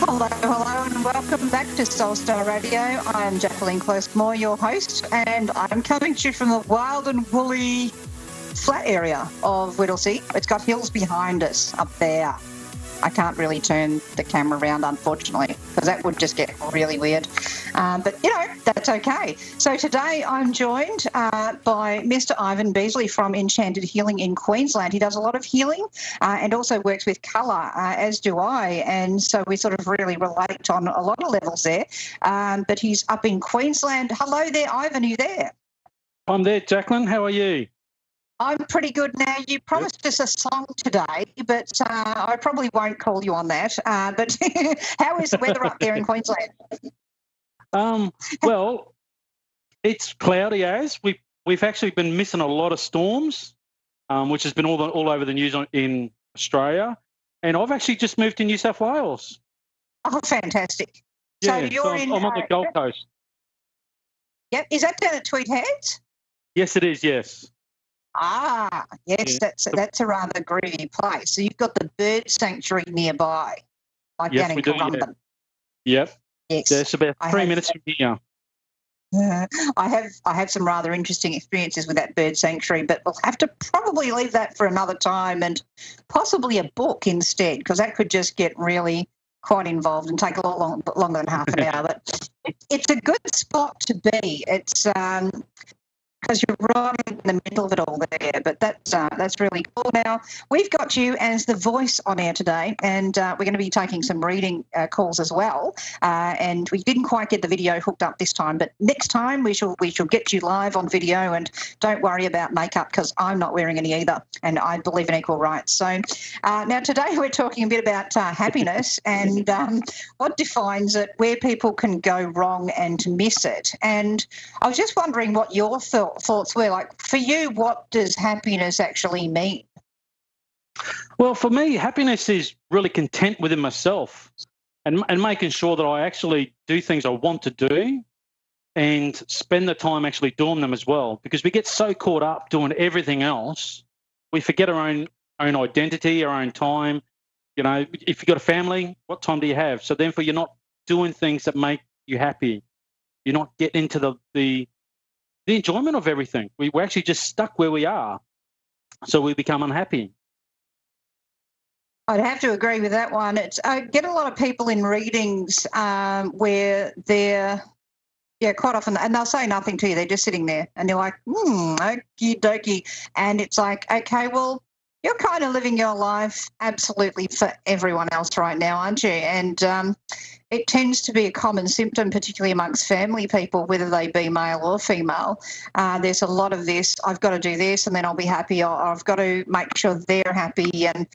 Hello, and welcome back to Soulstar Radio. I'm Jacquelene Close-Moore, your host, and I'm coming to you from the wild and woolly flat area of Whittlesea. It's got hills behind us up there. I can't really turn the camera around, unfortunately, because that would just get really weird. But, that's okay. So today I'm joined by Mr. Ivan Beazleigh from Enchanted Healing in Queensland. He does a lot of healing and also works with colour, as do I. And so we sort of really relate on a lot of levels there. But he's up in Queensland. Hello there, Ivan. Are you there? I'm there, Jacqueline. How are you? I'm pretty good now. You promised us a song today, but I probably won't call you on that. But how is the weather up there in Queensland? Well, it's cloudy as. We've actually been missing a lot of storms, which has been all over the news in Australia. And I've actually just moved to New South Wales. Oh, fantastic. Yeah, so I'm on the Gold Coast. Yep. Is that down at Tweed Heads? Yes, it is, yes. Ah, yes, Yeah. that's a rather groovy place. So you've got the bird sanctuary nearby, like Yes, down we in do, Currumbin. yeah. Yep. Yes. There's about 3 minutes from here. I have some rather interesting experiences with that bird sanctuary, but we'll have to probably leave that for another time and possibly a book instead, because that could just get really quite involved and take a lot longer than half an hour. But it's a good spot to be. It's because you're right in the middle of it all there, but that's really cool. Now, we've got you as the voice on air today, and we're going to be taking some reading calls as well, and we didn't quite get the video hooked up this time, but next time we shall get you live on video, and don't worry about makeup because I'm not wearing any either, and I believe in equal rights. So now today we're talking a bit about happiness and what defines it, where people can go wrong and miss it, and I was just wondering what your thoughts were. Like, for you, what does happiness actually mean? Well, for me, happiness is really content within myself and making sure that I actually do things I want to do and spend the time actually doing them as well, because we get so caught up doing everything else, we forget our own identity, our own time. If you've got a family, what time do you have? So therefore, you're not doing things that make you happy. You're not getting into the enjoyment of everything. We're actually just stuck where we are, so we become unhappy. I'd have to agree with that one. I get a lot of people in readings where they're, quite often, and they'll say nothing to you. They're just sitting there, and they're like, okie dokie. And it's like, okay, well, you're kind of living your life absolutely for everyone else right now, aren't you? And it tends to be a common symptom, particularly amongst family people, whether they be male or female. There's a lot of this, I've got to do this and then I'll be happy, or I've got to make sure they're happy, and,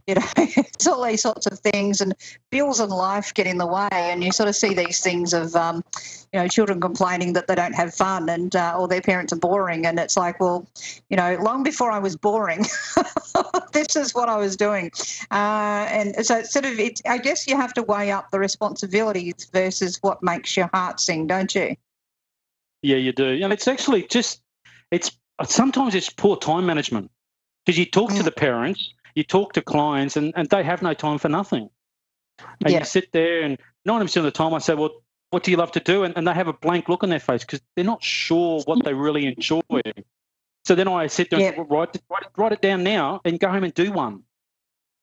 it's all these sorts of things, and bills and life get in the way, and you sort of see these things of, children complaining that they don't have fun and or their parents are boring, and it's like, well, long before I was boring, this is what I was doing. And so it's I guess you have to weigh up the responsibilities versus what makes your heart sing, don't you? Yeah, you do. And it's actually sometimes it's poor time management, because you talk to the parents, you talk to clients, and they have no time for nothing. And you sit there, and 90% of the time I say, well, what do you love to do? And they have a blank look on their face because they're not sure what they really enjoy. So then I sit there and write it down now and go home and do one.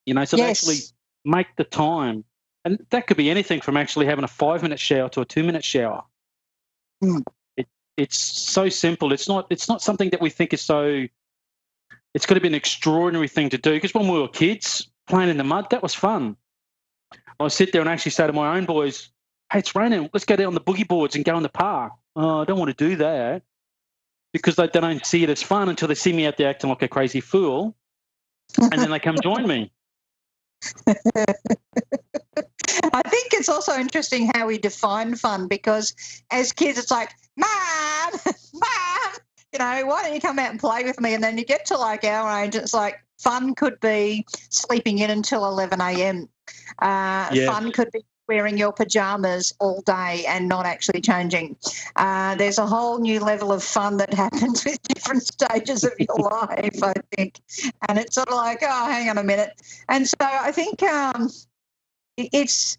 So they actually make the time. And that could be anything from actually having a 5-minute shower to a 2-minute shower. It's so simple. It's not something that we think is so. It's got to be an extraordinary thing to do, because when we were kids playing in the mud, that was fun. I sit there and actually say to my own boys, hey, it's raining, let's go down on the boogie boards and go in the park. Oh, I don't want to do that, because they don't see it as fun until they see me out there acting like a crazy fool, and then they come join me. I think it's also interesting how we define fun, because as kids it's like, Mom, why don't you come out and play with me? And then you get to like our age, it's like fun could be sleeping in until 11 a.m. Fun could be wearing your pajamas all day and not actually changing. There's a whole new level of fun that happens with different stages of your life, I think. And it's sort of like, oh, hang on a minute. And so I think it's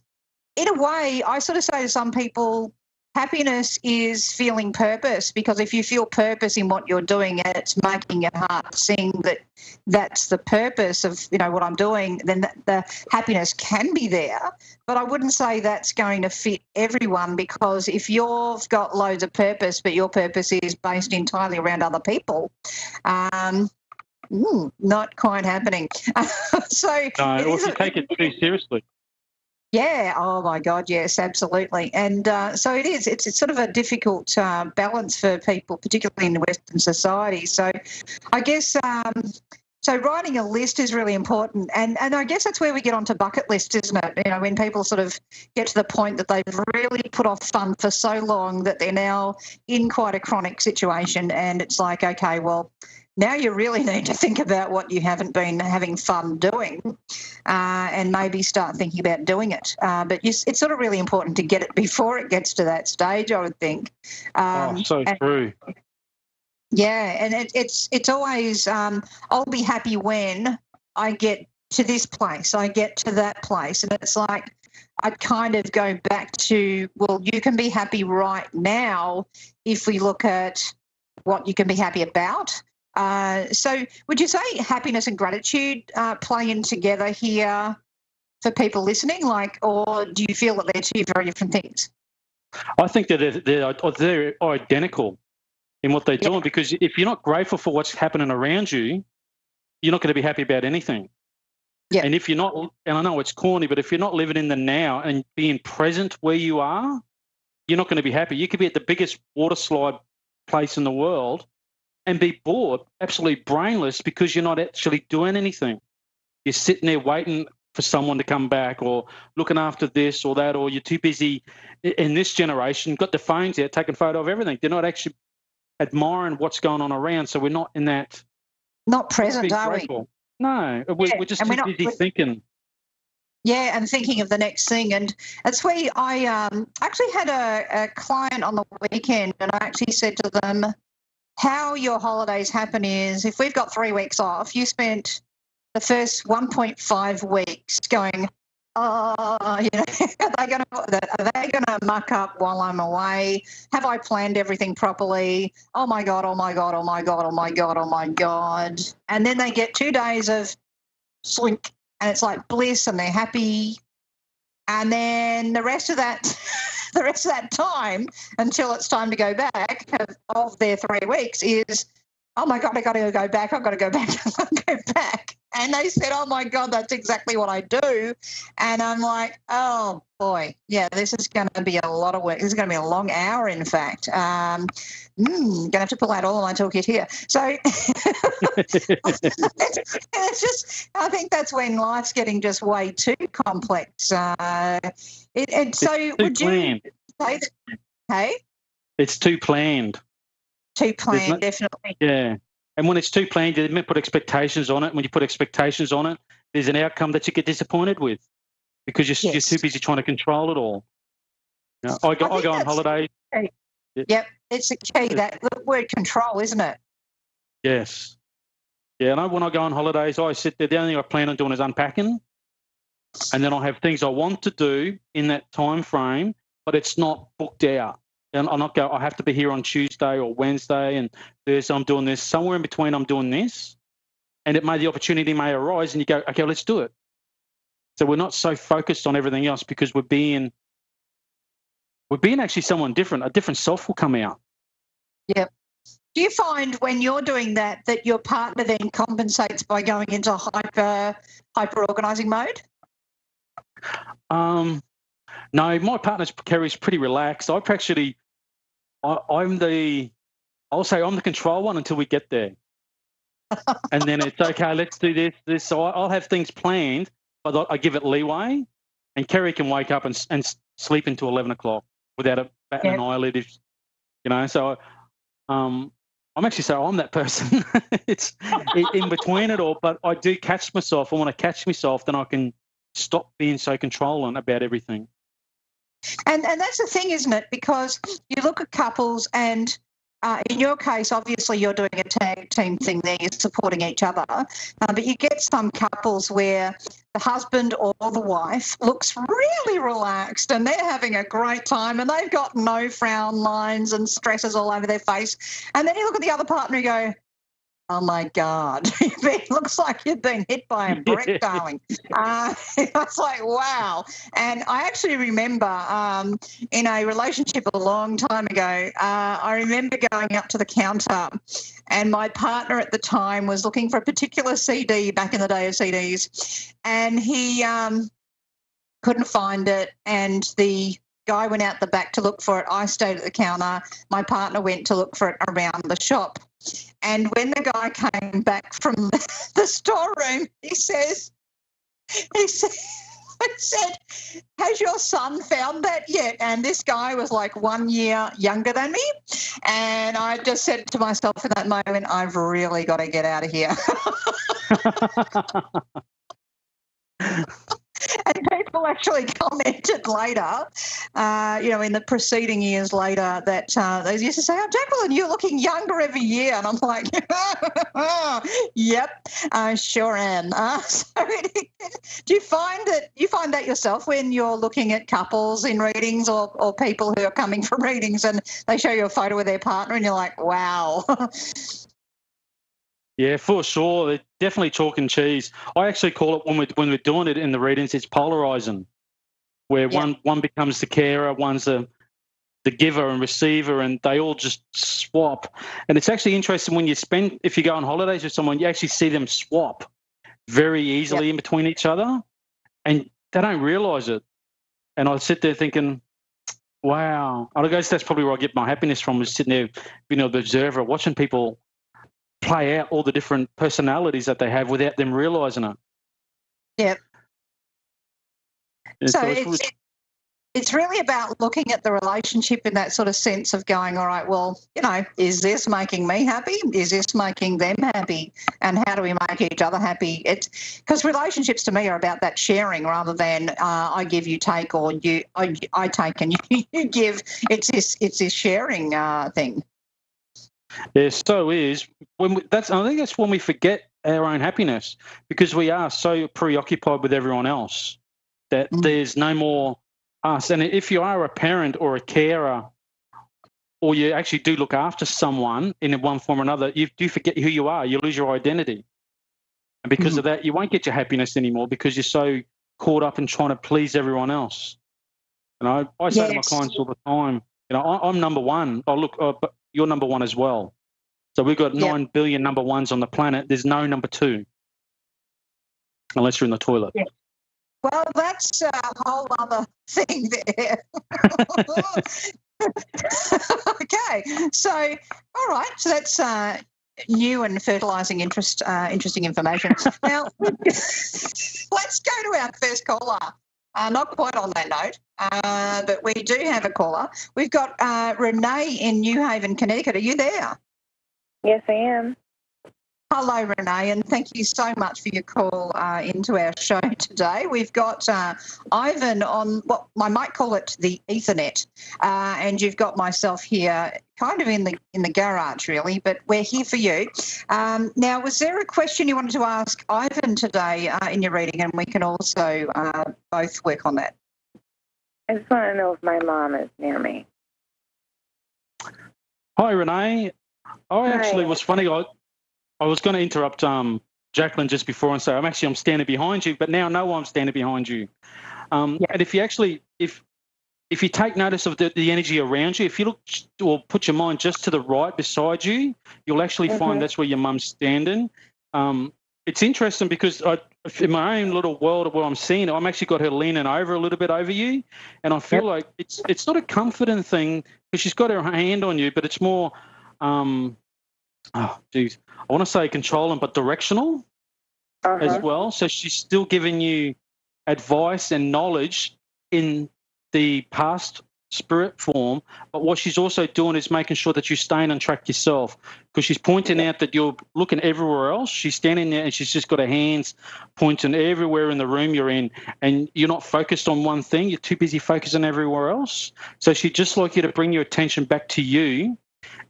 in a way, I sort of say to some people, happiness is feeling purpose, because if you feel purpose in what you're doing and it's making your heart sing that that's the purpose of, what I'm doing, then the happiness can be there. But I wouldn't say that's going to fit everyone, because if you've got loads of purpose but your purpose is based entirely around other people, not quite happening. So No, or if you take it too seriously. Yeah. Oh my God. Yes, absolutely. And so it is. It's sort of a difficult balance for people, particularly in the Western society. So I guess so writing a list is really important, and I guess that's where we get onto bucket lists, isn't it? When people sort of get to the point that they've really put off fun for so long that they're now in quite a chronic situation, and it's like, okay, well, now you really need to think about what you haven't been having fun doing, and maybe start thinking about doing it. But it's sort of really important to get it before it gets to that stage, I would think. True. Yeah, and it's always I'll be happy when I get to this place, I get to that place, and it's like I kind of go back to, well, you can be happy right now if we look at what you can be happy about. So would you say happiness and gratitude play in together here for people listening, or do you feel that they're two very different things? I think that they're identical in what they're doing, because if you're not grateful for what's happening around you, you're not going to be happy about anything. Yeah. And if you're not, and I know it's corny, but if you're not living in the now and being present where you are, you're not going to be happy. You could be at the biggest water slide place in the world and be bored, absolutely brainless, because you're not actually doing anything. You're sitting there waiting for someone to come back, or looking after this or that, or you're too busy. In this generation, got the phones out, taking photo of everything. They're not actually admiring what's going on around, so we're not in that. Not present, are we? No, we're just too busy thinking. Yeah, and thinking of the next thing. And that's where I actually had a client on the weekend, and I actually said to them, how your holidays happen is, if we've got 3 weeks off, you spent the first 1.5 weeks going, are they going to muck up while I'm away? Have I planned everything properly? Oh my God, oh my God, oh my God, oh my God, oh my God. And then they get 2 days of slink, and it's like bliss, and they're happy. And then the rest of that time until it's time to go back of their 3 weeks is, oh my God, I got to go back. I've got to go back. I've got to go back. And they said, oh my God, that's exactly what I do. And I'm like, oh boy, yeah, this is going to be a lot of work. This is going to be a long hour, in fact. Going to have to pull out all of my toolkit here. So it's just, I think that's when life's getting just way too complex. So would you say that, hey? It's too planned. Too planned, definitely. Yeah. And when it's too planned, you put expectations on it. When you put expectations on it, there's an outcome that you get disappointed with, because you're too busy trying to control it all. I go on holiday. Yep, it's a key, that word control, isn't it? Yes. Yeah, and when I go on holidays, I sit there. The only thing I plan on doing is unpacking, and then I have things I want to do in that time frame, but it's not booked out. And I have to be here on Tuesday or Wednesday, and Thursday I'm doing this. Somewhere in between I'm doing this, and the opportunity may arise, and you go, okay, let's do it. So we're not so focused on everything else, because we're being actually someone different. A different self will come out. Yep. Do you find when you're doing that your partner then compensates by going into hyper organising mode? No, my partner Kerry's pretty relaxed. I'll say I'm the control one until we get there. And then it's okay, let's do this. So I'll have things planned, but I give it leeway, and Kerry can wake up and sleep until 11 o'clock without a bat and an eyelid. So I'm actually saying I'm that person. It's in between it all, but I do catch myself. And when I catch myself, then I can stop being so controlling about everything. And that's the thing, isn't it? Because you look at couples, and in your case, obviously you're doing a tag team thing there, you're supporting each other, but you get some couples where the husband or the wife looks really relaxed and they're having a great time and they've got no frown lines and stresses all over their face. And then you look at the other partner and you go, oh, my God, it looks like you've been hit by a brick, darling. It's like, wow. And I actually remember in a relationship a long time ago, I remember going up to the counter and my partner at the time was looking for a particular CD back in the day of CDs, and he couldn't find it, and the guy went out the back to look for it. I stayed at the counter. My partner went to look for it around the shop. And when the guy came back from the storeroom, he said, has your son found that yet? And this guy was like 1 year younger than me. And I just said to myself in that moment, I've really got to get out of here. And people actually commented later, in the preceding years later, that they used to say, oh, Jacquelene, you're looking younger every year. And I'm like, yep, I sure am. Do you find that yourself when you're looking at couples in readings or people who are coming from readings and they show you a photo of their partner and you're like, wow. Yeah, for sure. They're definitely chalk and cheese. I actually call it when we're doing it in the readings, it's polarizing, where one becomes the carer, one's the giver and receiver, and they all just swap. And it's actually interesting if you go on holidays with someone, you actually see them swap very easily in between each other, and they don't realise it. And I sit there thinking, wow. I guess that's probably where I get my happiness from, is sitting there being an observer, watching people play out all the different personalities that they have without them realising it. Yep. So it's really about looking at the relationship in that sort of sense of going, all right, well, is this making me happy? Is this making them happy? And how do we make each other happy? It's because relationships to me are about that sharing rather than I give, you take, or I take and you give. It's this sharing thing. Yeah, so is I think that's when we forget our own happiness, because we are so preoccupied with everyone else that there's no more us. And if you are a parent or a carer, or you actually do look after someone in one form or another, you do forget who you are. You lose your identity, and because of that, you won't get your happiness anymore because you're so caught up in trying to please everyone else. And I say to my clients all the time, I'm number one. But you're number one as well. So we've got 9 billion number ones on the planet. There's no number two, unless you're in the toilet. Yeah. Well, that's a whole other thing there. Okay. So, all right. So that's new and fertilising interesting information. Now, let's go to our first caller. Not quite on that note, but we do have a caller. We've got Renee in New Haven, Connecticut. Are you there? Yes, I am. Hello, Renee, and thank you so much for your call into our show today. We've got Ivan on what I might call it the Ethernet, and you've got myself here kind of in the garage, really, but we're here for you. Now, was there a question you wanted to ask Ivan today in your reading, and we can also both work on that? I just want to know if my mom is near me. Hi, Renee. Actually was funny. I was going to interrupt Jacquelene just before and say I'm standing behind you, but now I know I'm standing behind you. And if you actually if you take notice of the energy around you, if you look or put your mind just to the right beside you, you'll actually find that's where your mum's standing. It's interesting because in my own little world of where I'm seeing it, I'm actually got her leaning over a little bit over you, and I feel like it's not a comforting thing because she's got her hand on you, but it's more I want to say controlling, but directional as well. So she's still giving you advice and knowledge in the past spirit form, but what she's also doing is making sure that you're staying on track yourself, because she's pointing out that you're looking everywhere else. She's standing there and she's just got her hands pointing everywhere in the room you're in, and you're not focused on one thing. You're too busy focusing everywhere else. So she'd just like you to bring your attention back to you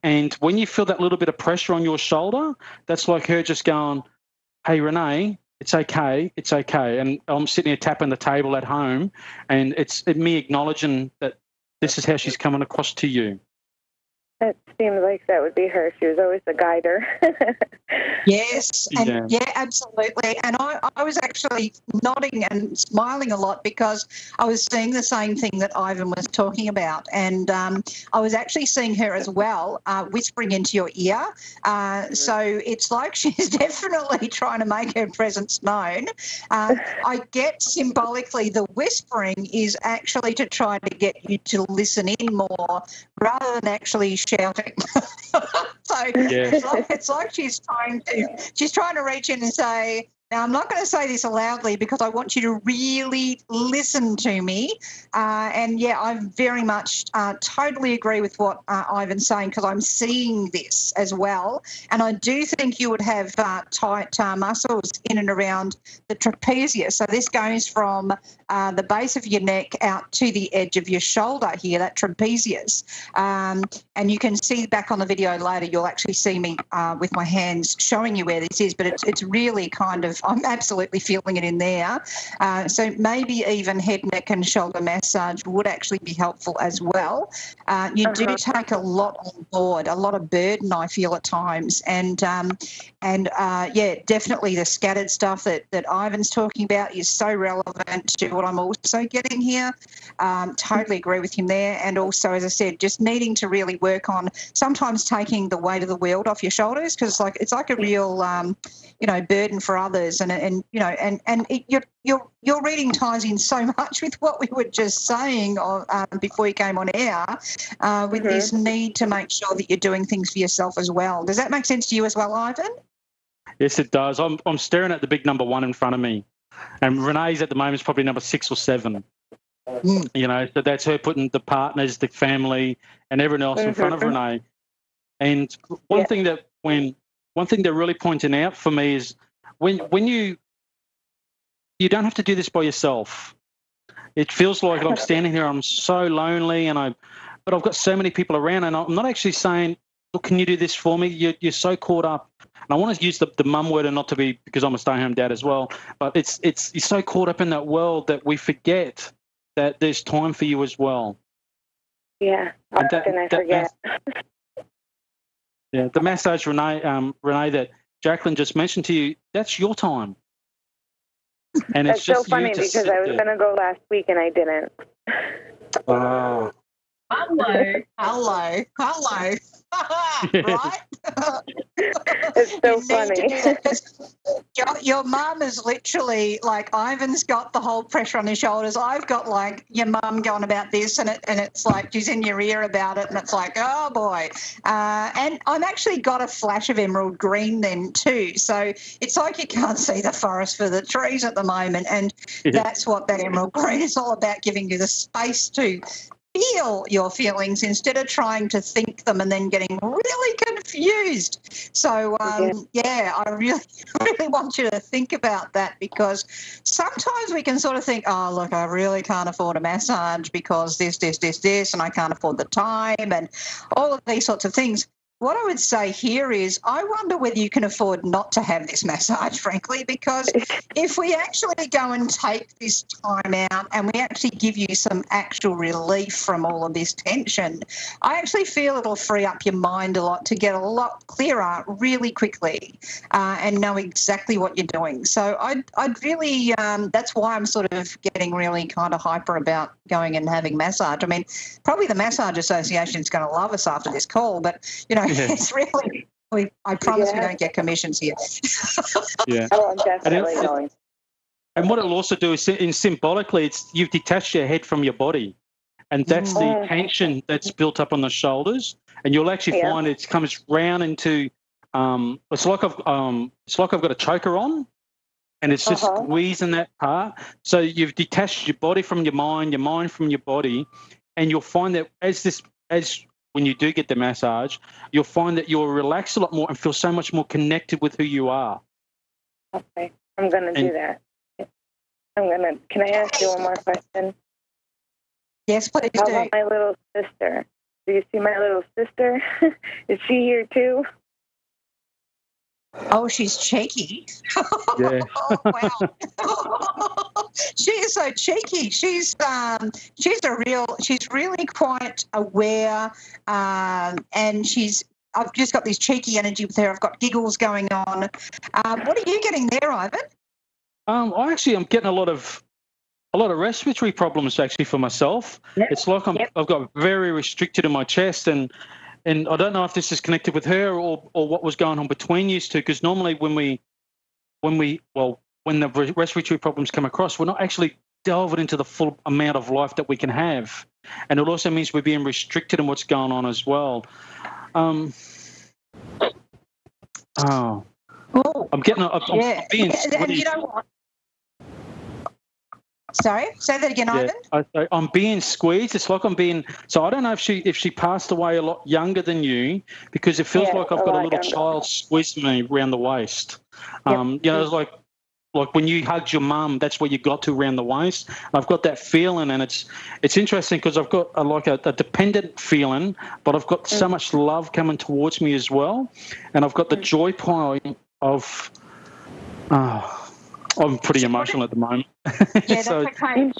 And when you feel that little bit of pressure on your shoulder, that's like her just going, hey, Renee, it's okay, it's okay. And I'm sitting here tapping the table at home, and it's me acknowledging that this is how she's coming across to you. It seems like that would be her. She was always the guider. Yes, and yeah, absolutely. And I was actually nodding and smiling a lot because I was seeing the same thing that Ivan was talking about. And I was actually seeing her as well, whispering into your ear. So it's like she's definitely trying to make her presence known. I get symbolically the whispering is actually to try to get you to listen in more rather than actually shouting. So it's like she's trying to reach in and say, now I'm not going to say this loudly because I want you to really listen to me. And yeah, I very much totally agree with what Ivan's saying because I'm seeing this as well. And I do think you would have tight muscles in and around the trapezius. So this goes from the base of your neck out to the edge of your shoulder here, that trapezius. And you can see back on the video later, you'll actually see me with my hands showing you where this is, but it's really kind of, I'm absolutely feeling it in there. So maybe even head, neck and shoulder massage would actually be helpful as well. You do take a lot on board, a lot of burden, I feel at times. And yeah, definitely the scattered stuff that Ivan's talking about is so relevant to what I'm also getting here. Totally agree with him there. And also, as I said, just needing to really work on sometimes taking the weight of the world off your shoulders because it's like a real, burden for others. And your reading ties in so much with what we were just saying before you came on air with this need to make sure that you're doing things for yourself as well. Does that make sense to you as well, Ivan? Yes, it does. I'm staring at the big number 1 in front of me, and Renee's at the moment is probably number 6 or 7. So that's her putting the partners, the family, and everyone else in front of Renee. And one thing they're really pointing out for me is when you don't have to do this by yourself. It feels like I'm standing here, I'm so lonely, but I've got so many people around, and I'm not actually saying, look, can you do this for me? You're so caught up. And I want to use the mum word, and not to be because I'm a stay-home dad as well, but you're so caught up in that world that we forget that there's time for you as well. Yeah, often I forget. The massage, Renee, that Jacquelene just mentioned to you, that's your time. And that's it's just so funny because I was going to go last week and I didn't. Oh. Hello. Right? It's so funny. Your mum is literally like, Ivan's got the whole pressure on his shoulders. I've got like your mum going about this, and it's like she's in your ear about it, and it's like, oh boy. And I've actually got a flash of emerald green then too. So it's like you can't see the forest for the trees at the moment, and that's what that emerald green is all about, giving you the space to feel your feelings instead of trying to think them and then getting really confused. So, I really want you to think about that because sometimes we can sort of think, oh, look, I really can't afford a massage because this, and I can't afford the time and all of these sorts of things. What I would say here is I wonder whether you can afford not to have this massage, frankly, because if we actually go and take this time out and we actually give you some actual relief from all of this tension, I actually feel it'll free up your mind a lot to get a lot clearer really quickly and know exactly what you're doing. So I'd really, that's why I'm sort of getting really kind of hyper about going and having massage. I mean, probably the Massage Association is going to love us after this call, but, it's really, I promise we don't get commissions here. Oh, I'm definitely going. And what it'll also do is, symbolically, you've detached your head from your body, and that's the tension that's built up on the shoulders. And you'll actually find it comes round into. It's like I've got a choker on, and it's just squeezing that part. So you've detached your body from your mind from your body, and you'll find that when you do get the massage, you'll find that you'll relax a lot more and feel so much more connected with who you are. Okay, I'm going to do that. Can I ask you one more question? Yes, please do. How about my little sister? Do you see my little sister? Is she here too? Oh, she's cheeky. Yeah. Oh, wow. She is so cheeky. She's really quite aware, and I've just got this cheeky energy with her. I've got giggles going on. What are you getting there, Ivan? I'm getting a lot of respiratory problems actually for myself. Yep. It's like I've got very restricted in my chest, and I don't know if this is connected with her or what was going on between you two, because normally when the respiratory problems come across, we're not actually delving into the full amount of life that we can have. And it also means we're being restricted in what's going on as well. I'm being and you know what? Sorry, say that again, Ivan. I'm being squeezed. It's like I'm being. So I don't know if she passed away a lot younger than you, because it feels like I've got a little child squeezing me around the waist. Yep. It's like when you hugged your mum, that's where you got to around the waist. I've got that feeling, and it's interesting because I've got a dependent feeling, but I've got so much love coming towards me as well, and I've got the joy pile of. I'm pretty emotional at the moment. Yeah, that's okay.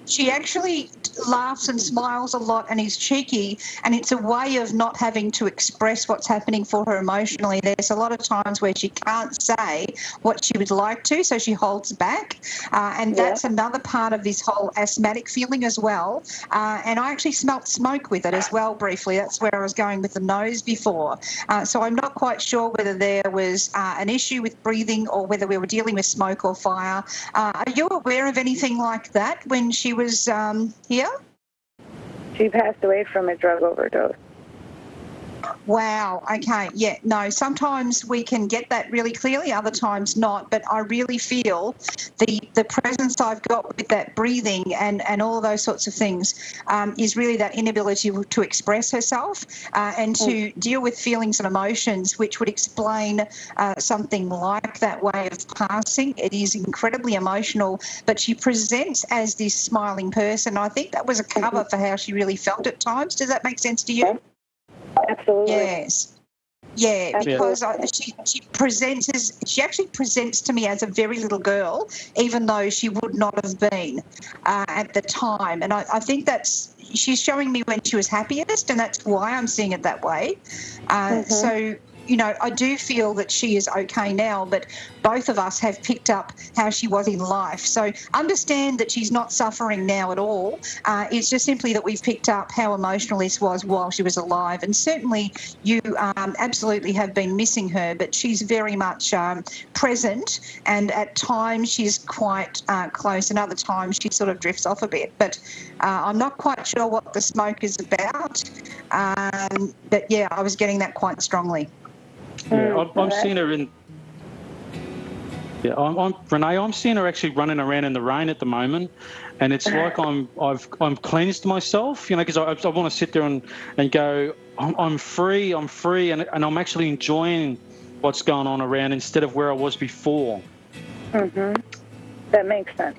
She actually laughs and smiles a lot and is cheeky, and it's a way of not having to express what's happening for her emotionally. There's a lot of times where she can't say what she would like to, so she holds back, and that's another part of this whole asthmatic feeling as well. And I actually smelt smoke with it as well briefly. That's where I was going with the nose before. So I'm not quite sure whether there was an issue with breathing or whether we were dealing with smoke or fire. Are you aware of anything like that when she was here? She passed away from a drug overdose. Wow. Okay. Yeah. No, sometimes we can get that really clearly, other times not. But I really feel the presence I've got with that breathing and all of those sorts of things is really that inability to express herself and to deal with feelings and emotions, which would explain something like that way of passing. It is incredibly emotional, but she presents as this smiling person. I think that was a cover for how she really felt at times. Does that make sense to you? Absolutely. Yes. Yeah, because she actually presents to me as a very little girl, even though she would not have been at the time. And I think she's showing me when she was happiest, and that's why I'm seeing it that way. So, I do feel that she is okay now, but both of us have picked up how she was in life. So understand that she's not suffering now at all. It's just simply that we've picked up how emotional this was while she was alive. And certainly you absolutely have been missing her, but she's very much present, and at times she's quite close, and other times she sort of drifts off a bit. But I'm not quite sure what the smoke is about. But yeah, I was getting that quite strongly. Yeah, I'm seeing her in. Yeah, Renee. I'm seeing her actually running around in the rain at the moment, and it's like I'm cleansed myself, because I want to sit there and go. I'm free, and I'm actually enjoying what's going on around instead of where I was before. That makes sense.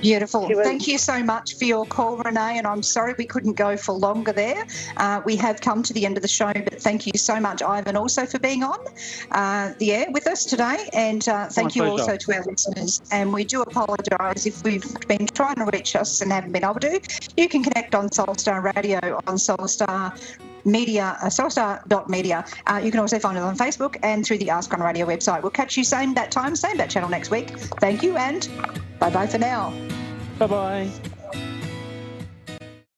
Beautiful. Thank you so much for your call, Renee, and I'm sorry we couldn't go for longer there. We have come to the end of the show, but thank you so much, Ivan, also for being on the air with us today, and thank you also to our listeners. And we do apologise if we've been trying to reach us and haven't been able to. You can connect on Soulstar Radio on Soulstar Media, soulstar.media. You can also find it on Facebook and through the Ask on Radio website. We'll catch you same bat time, same bat channel next week. Thank you, and bye-bye for now. Bye-bye.